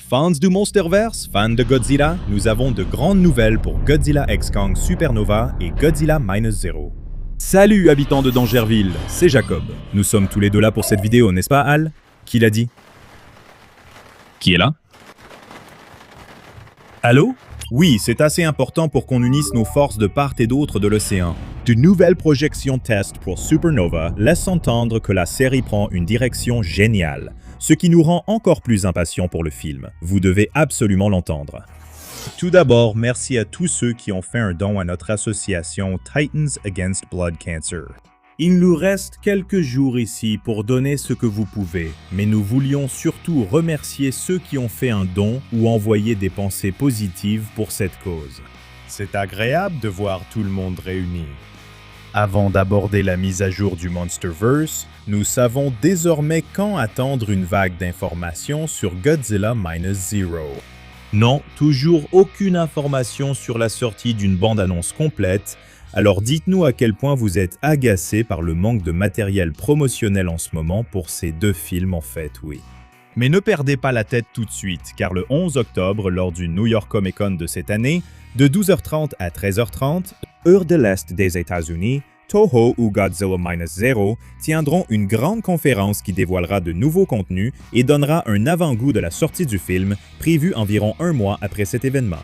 Fans du Monsterverse, fans de Godzilla, nous avons de grandes nouvelles pour Godzilla x Kong Supernova et Godzilla Minus Zero. Salut habitants de Dangerville, c'est Jacob. Nous sommes tous les deux là pour cette vidéo, n'est-ce pas Al? Qui l'a dit? Qui est là? Allô? Oui, c'est assez important pour qu'on unisse nos forces de part et d'autre de l'océan. De nouvelles projections test pour Supernova laissent entendre que la série prend une direction géniale, ce qui nous rend encore plus impatients pour le film. Vous devez absolument l'entendre. Tout d'abord, merci à tous ceux qui ont fait un don à notre association Titans Against Blood Cancer. Il nous reste quelques jours ici pour donner ce que vous pouvez, mais nous voulions surtout remercier ceux qui ont fait un don ou envoyé des pensées positives pour cette cause. C'est agréable de voir tout le monde réuni. Avant d'aborder la mise à jour du Monsterverse, nous savons désormais quand attendre une vague d'informations sur Godzilla Minus Zero. Non, toujours aucune information sur la sortie d'une bande-annonce complète, alors dites-nous à quel point vous êtes agacés par le manque de matériel promotionnel en ce moment pour ces deux films en fait, oui. Mais ne perdez pas la tête tout de suite, car le 11 octobre, lors du New York Comic Con de cette année, de 12h30 à 13h30, heure de l'Est des États-Unis, Toho ou Godzilla Minus Zero tiendront une grande conférence qui dévoilera de nouveaux contenus et donnera un avant-goût de la sortie du film, prévue environ un mois après cet événement.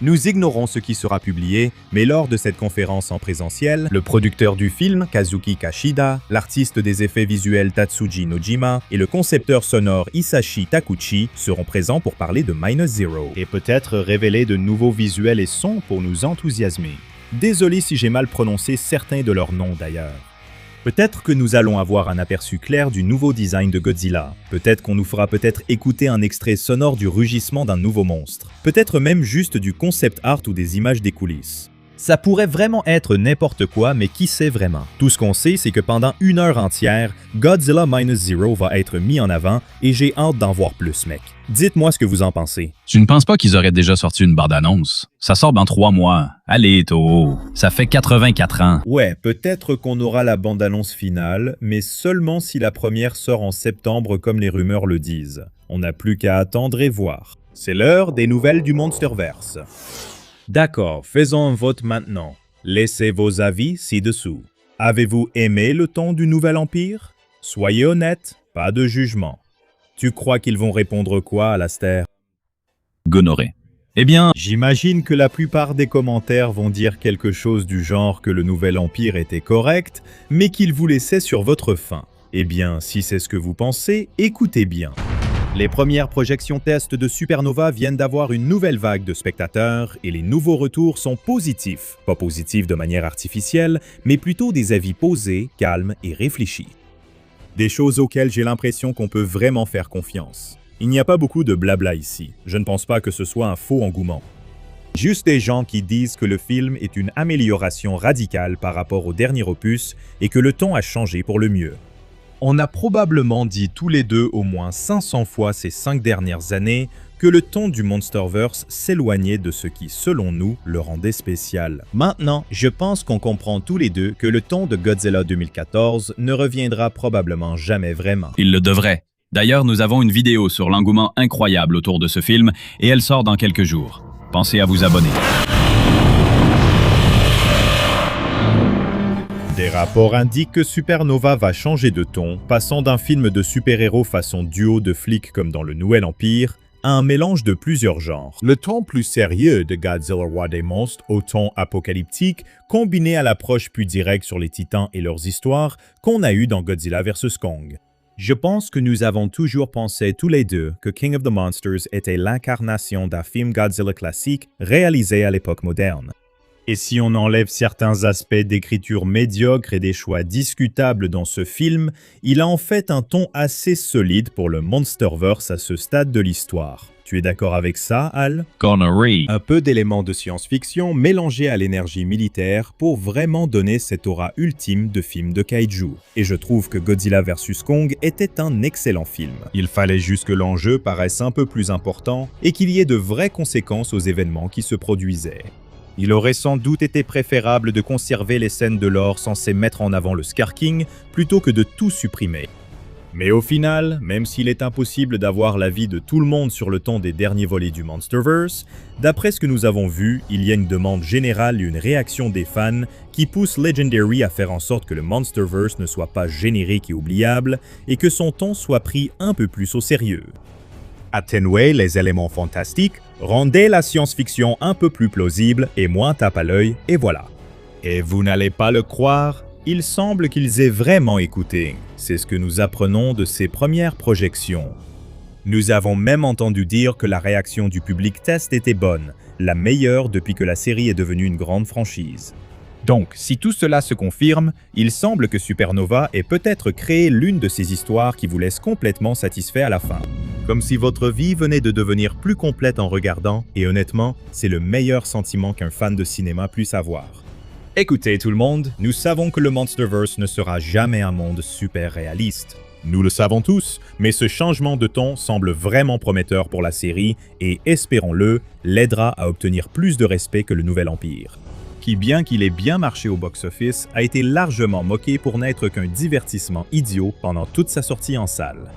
Nous ignorons ce qui sera publié, mais lors de cette conférence en présentiel, le producteur du film, Kazuki Kashida, l'artiste des effets visuels Tatsuji Nojima et le concepteur sonore Hisashi Takuchi seront présents pour parler de Minus Zero et peut-être révéler de nouveaux visuels et sons pour nous enthousiasmer. Désolé si j'ai mal prononcé certains de leurs noms d'ailleurs. Peut-être que nous allons avoir un aperçu clair du nouveau design de Godzilla. Peut-être qu'on nous fera écouter un extrait sonore du rugissement d'un nouveau monstre. Peut-être même juste du concept art ou des images des coulisses. Ça pourrait vraiment être n'importe quoi, mais qui sait vraiment? Tout ce qu'on sait, c'est que pendant une heure entière, Godzilla Minus Zero va être mis en avant et j'ai hâte d'en voir plus, mec. Dites-moi ce que vous en pensez. Tu ne penses pas qu'ils auraient déjà sorti une bande-annonce? Ça sort dans 3 mois. Allez, Toho, ça fait 84 ans. Ouais, peut-être qu'on aura la bande-annonce finale, mais seulement si la première sort en septembre comme les rumeurs le disent. On n'a plus qu'à attendre et voir. C'est l'heure des nouvelles du Monsterverse. D'accord, faisons un vote maintenant. Laissez vos avis ci-dessous. Avez-vous aimé le ton du Nouvel Empire? Soyez honnête, pas de jugement. Tu crois qu'ils vont répondre quoi, Alastair? Gonorrhée. Eh bien, j'imagine que la plupart des commentaires vont dire quelque chose du genre que le Nouvel Empire était correct, mais qu'il vous laissait sur votre faim. Eh bien, si c'est ce que vous pensez, écoutez bien. Les premières projections tests de Supernova viennent d'avoir une nouvelle vague de spectateurs et les nouveaux retours sont positifs. Pas positifs de manière artificielle, mais plutôt des avis posés, calmes et réfléchis. Des choses auxquelles j'ai l'impression qu'on peut vraiment faire confiance. Il n'y a pas beaucoup de blabla ici. Je ne pense pas que ce soit un faux engouement. Juste des gens qui disent que le film est une amélioration radicale par rapport au dernier opus et que le ton a changé pour le mieux. On a probablement dit tous les deux au moins 500 fois ces 5 dernières années que le ton du Monsterverse s'éloignait de ce qui, selon nous, le rendait spécial. Maintenant, je pense qu'on comprend tous les deux que le ton de Godzilla 2014 ne reviendra probablement jamais vraiment. il le devrait. D'ailleurs, nous avons une vidéo sur l'engouement incroyable autour de ce film et elle sort dans quelques jours. Pensez à vous abonner. Des rapports indiquent que Supernova va changer de ton, passant d'un film de super-héros façon duo de flics comme dans le Nouvel Empire, à un mélange de plusieurs genres. Le ton plus sérieux de Godzilla Roi des Monstres au ton apocalyptique, combiné à l'approche plus directe sur les titans et leurs histoires qu'on a eu dans Godzilla vs Kong. Je pense que nous avons toujours pensé tous les deux que King of the Monsters était l'incarnation d'un film Godzilla classique réalisé à l'époque moderne. Et si on enlève certains aspects d'écriture médiocre et des choix discutables dans ce film, il a en fait un ton assez solide pour le Monsterverse à ce stade de l'histoire. Tu es d'accord avec ça, Al? Gonorrhée. Un peu d'éléments de science-fiction mélangés à l'énergie militaire pour vraiment donner cette aura ultime de film de kaiju. Et je trouve que Godzilla vs Kong était un excellent film. Il fallait juste que l'enjeu paraisse un peu plus important et qu'il y ait de vraies conséquences aux événements qui se produisaient. Il aurait sans doute été préférable de conserver les scènes de lore censées mettre en avant le Scar King plutôt que de tout supprimer. Mais au final, même s'il est impossible d'avoir l'avis de tout le monde sur le ton des derniers volets du Monsterverse, d'après ce que nous avons vu, il y a une demande générale et une réaction des fans qui pousse Legendary à faire en sorte que le Monsterverse ne soit pas générique et oubliable et que son ton soit pris un peu plus au sérieux. Atténuer les éléments fantastiques, rendez la science-fiction un peu plus plausible et moins tape à l'œil, et voilà. Et vous n'allez pas le croire, il semble qu'ils aient vraiment écouté. C'est ce que nous apprenons de ces premières projections. Nous avons même entendu dire que la réaction du public test était bonne, la meilleure depuis que la série est devenue une grande franchise. Donc, si tout cela se confirme, il semble que Supernova ait peut-être créé l'une de ces histoires qui vous laisse complètement satisfait à la fin. Comme si votre vie venait de devenir plus complète en regardant, et honnêtement, c'est le meilleur sentiment qu'un fan de cinéma puisse avoir. Écoutez tout le monde, nous savons que le Monsterverse ne sera jamais un monde super réaliste. Nous le savons tous, mais ce changement de ton semble vraiment prometteur pour la série et, espérons-le, l'aidera à obtenir plus de respect que le Nouvel Empire, qui, bien qu'il ait bien marché au box-office, a été largement moqué pour n'être qu'un divertissement idiot pendant toute sa sortie en salle.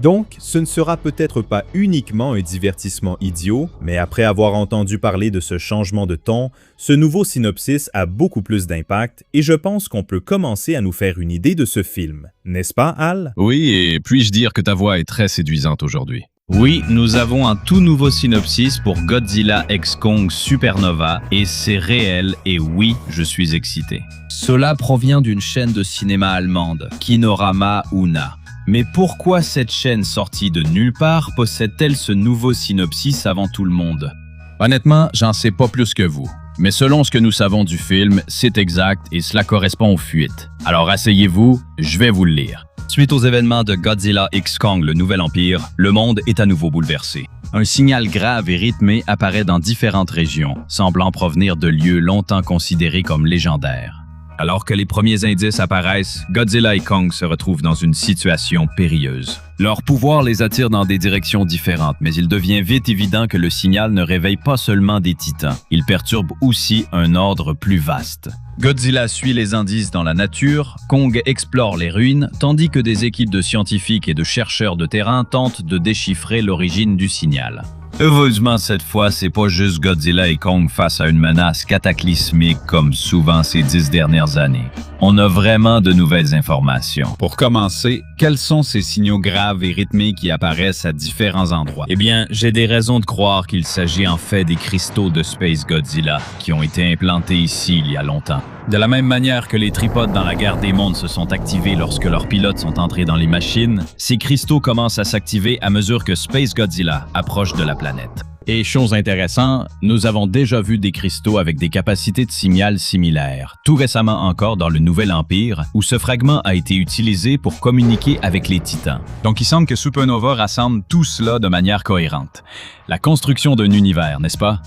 Donc, ce ne sera peut-être pas uniquement un divertissement idiot, mais après avoir entendu parler de ce changement de ton, ce nouveau synopsis a beaucoup plus d'impact et je pense qu'on peut commencer à nous faire une idée de ce film. N'est-ce pas, Al? Oui, et puis-je dire que ta voix est très séduisante aujourd'hui? Oui, nous avons un tout nouveau synopsis pour Godzilla x Kong Supernova et c'est réel et oui, je suis excité. Cela provient d'une chaîne de cinéma allemande, Kinorama Una. Mais pourquoi cette chaîne sortie de nulle part possède-t-elle ce nouveau synopsis avant tout le monde? Honnêtement, j'en sais pas plus que vous. Mais selon ce que nous savons du film, c'est exact et cela correspond aux fuites. Alors asseyez-vous, je vais vous le lire. Suite aux événements de Godzilla x Kong, le Nouvel Empire, le monde est à nouveau bouleversé. Un signal grave et rythmé apparaît dans différentes régions, semblant provenir de lieux longtemps considérés comme légendaires. Alors que les premiers indices apparaissent, Godzilla et Kong se retrouvent dans une situation périlleuse. Leur pouvoir les attire dans des directions différentes, mais il devient vite évident que le signal ne réveille pas seulement des titans, il perturbe aussi un ordre plus vaste. Godzilla suit les indices dans la nature, Kong explore les ruines, tandis que des équipes de scientifiques et de chercheurs de terrain tentent de déchiffrer l'origine du signal. Heureusement, cette fois, c'est pas juste Godzilla et Kong face à une menace cataclysmique comme souvent ces 10 dernières années. On a vraiment de nouvelles informations. Pour commencer, quels sont ces signaux graves et rythmés qui apparaissent à différents endroits? Eh bien, j'ai des raisons de croire qu'il s'agit en fait des cristaux de Space Godzilla qui ont été implantés ici il y a longtemps. De la même manière que les tripodes dans la guerre des mondes se sont activés lorsque leurs pilotes sont entrés dans les machines, ces cristaux commencent à s'activer à mesure que Space Godzilla approche de la planète. Et chose intéressante, nous avons déjà vu des cristaux avec des capacités de signal similaires, tout récemment encore dans le Nouvel Empire, où ce fragment a été utilisé pour communiquer avec les Titans. Donc il semble que Supernova rassemble tout cela de manière cohérente. La construction d'un univers, n'est-ce pas?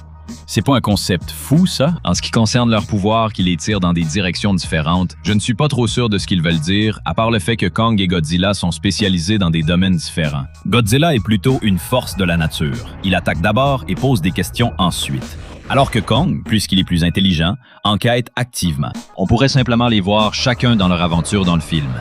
C'est pas un concept fou, ça? En ce qui concerne leur pouvoir qui les tire dans des directions différentes, je ne suis pas trop sûr de ce qu'ils veulent dire, à part le fait que Kong et Godzilla sont spécialisés dans des domaines différents. Godzilla est plutôt une force de la nature. Il attaque d'abord et pose des questions ensuite. Alors que Kong, puisqu'il est plus intelligent, enquête activement. On pourrait simplement les voir chacun dans leur aventure dans le film.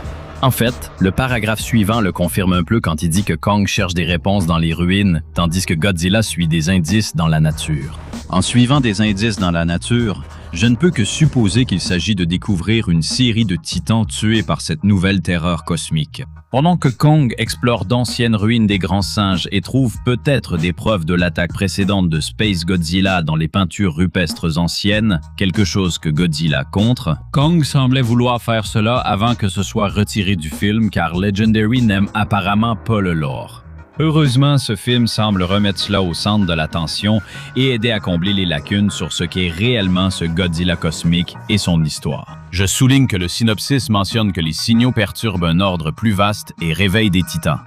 En fait, le paragraphe suivant le confirme un peu quand il dit que Kong cherche des réponses dans les ruines, tandis que Godzilla suit des indices dans la nature. En suivant des indices dans la nature, je ne peux que supposer qu'il s'agit de découvrir une série de titans tués par cette nouvelle terreur cosmique. Pendant que Kong explore d'anciennes ruines des grands singes et trouve peut-être des preuves de l'attaque précédente de Space Godzilla dans les peintures rupestres anciennes, quelque chose que Godzilla contre, Kong semblait vouloir faire cela avant que ce soit retiré du film car Legendary n'aime apparemment pas le lore. Heureusement, ce film semble remettre cela au centre de l'attention et aider à combler les lacunes sur ce qu'est réellement ce Godzilla cosmique et son histoire. Je souligne que le synopsis mentionne que les signaux perturbent un ordre plus vaste et réveillent des titans.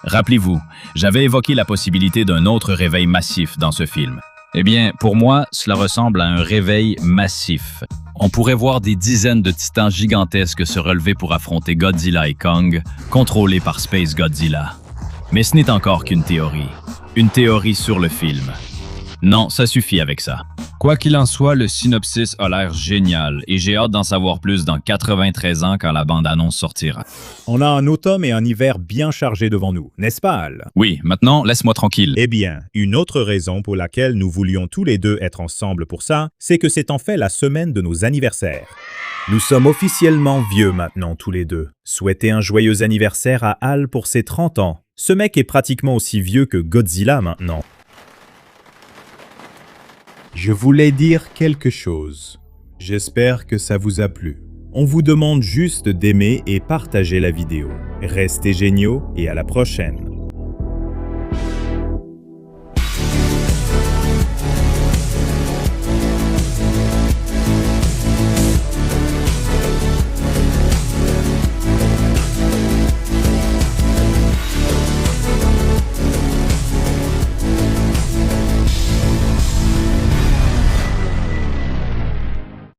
Rappelez-vous, j'avais évoqué la possibilité d'un autre réveil massif dans ce film. Eh bien, pour moi, cela ressemble à un réveil massif. On pourrait voir des dizaines de titans gigantesques se relever pour affronter Godzilla et Kong, contrôlés par Space Godzilla. Mais ce n'est encore qu'une théorie sur le film. Non, ça suffit avec ça. Quoi qu'il en soit, le synopsis a l'air génial et j'ai hâte d'en savoir plus dans 93 ans quand la bande-annonce sortira. On a un automne et un hiver bien chargés devant nous, n'est-ce pas, Al? Oui, maintenant, laisse-moi tranquille. Eh bien, une autre raison pour laquelle nous voulions tous les deux être ensemble pour ça, c'est que c'est en fait la semaine de nos anniversaires. Nous sommes officiellement vieux maintenant tous les deux. Souhaitez un joyeux anniversaire à Al pour ses 30 ans. Ce mec est pratiquement aussi vieux que Godzilla maintenant. Je voulais dire quelque chose. J'espère que ça vous a plu. On vous demande juste d'aimer et partager la vidéo. Restez géniaux et à la prochaine.